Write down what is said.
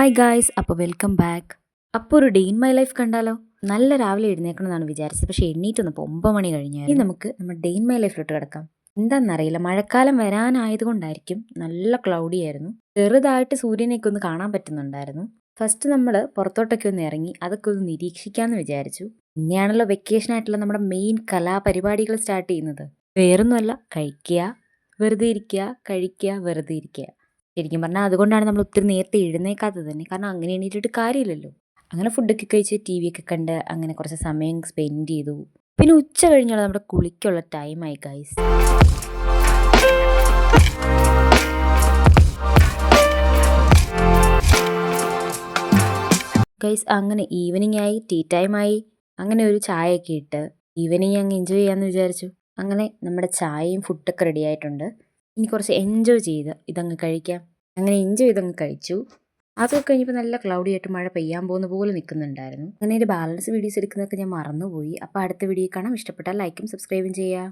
Hi guys, അപ്പോൾ welcome back. അപ്പോൾ ഒരു ഡേ ഇൻ മൈ ലൈഫ് കണ്ടാലോ? നല്ല രാവിലെ എഴുന്നേക്കണമെന്നാണ് വിചാരിച്ചത്, പക്ഷേ എണ്ണീറ്റൊന്നപ്പോൾ 9 മണി കഴിഞ്ഞായിരുന്നു. ഇനി നമുക്ക് നമ്മുടെ ഡേ ഇൻ മൈ ലൈഫിലോട്ട് കിടക്കാം. എന്താണെന്നറിയില്ല, മഴക്കാലം വരാനായതുകൊണ്ടായിരിക്കും നല്ല ക്ലൗഡി ആയിരുന്നു. ചെറുതായിട്ട് സൂര്യനെയൊക്കെ ഒന്ന് കാണാൻ പറ്റുന്നുണ്ടായിരുന്നു. ഫസ്റ്റ് നമ്മൾ പുറത്തോട്ടൊക്കെ ഒന്ന് ഇറങ്ങി അതൊക്കെ ഒന്ന് നിരീക്ഷിക്കാമെന്ന് വിചാരിച്ചു. പിന്നെയാണല്ലോ വെക്കേഷൻ ആയിട്ടുള്ള നമ്മുടെ മെയിൻ കലാപരിപാടികൾ സ്റ്റാർട്ട് ചെയ്യുന്നത്. വേറൊന്നുമല്ല, കഴിക്കുക, വെറുതെ ഇരിക്കുക, കഴിക്കുക, വെറുതെ ഇരിക്കുക. ശരിക്കും പറഞ്ഞാൽ അതുകൊണ്ടാണ് നമ്മൾ ഒത്തിരി നേരത്തെ എഴുന്നേക്കാത്തത് തന്നെ. കാരണം അങ്ങനെ എണീറ്റിട്ട് കാര്യമില്ലല്ലോ. അങ്ങനെ ഫുഡൊക്കെ കഴിച്ച് ടി വി ഒക്കെ കണ്ട് അങ്ങനെ കുറച്ച് സമയം സ്പെൻഡ് ചെയ്തു. പിന്നെ ഉച്ച കഴിഞ്ഞുള്ള നമ്മുടെ കുളിക്കുള്ള ടൈമായി ഗൈസ്. അങ്ങനെ ഈവനിങ് ആയി, ടീ ടൈമായി. അങ്ങനെ ഒരു ചായയൊക്കെ ഇട്ട് ഈവനിങ് അങ്ങ് എൻജോയ് ചെയ്യാമെന്ന് വിചാരിച്ചു. അങ്ങനെ നമ്മുടെ ചായയും ഫുഡൊക്കെ റെഡി ആയിട്ടുണ്ട്. ഇനി കുറച്ച് എൻജോയ് ചെയ്ത് ഇതങ്ങ് കഴിക്കാം. അങ്ങനെ എൻജോയ് ചെയ്തങ്ങ് കഴിച്ചു. അതൊക്കെ കഴിഞ്ഞപ്പോൾ നല്ല ക്ലൗഡി ആയിട്ട് മഴ പെയ്യാൻ പോകുന്ന പോലെ നിൽക്കുന്നുണ്ടായിരുന്നു. അങ്ങനെ ഒരു ബാലൻസ് വീഡിയോസ് എടുക്കുന്നതൊക്കെ ഞാൻ മറന്നുപോയി. അപ്പോൾ അടുത്ത വീഡിയോ കാണാം. ഇഷ്ടപ്പെട്ടാൽ ലൈക്കും സബ്സ്ക്രൈബും ചെയ്യുക.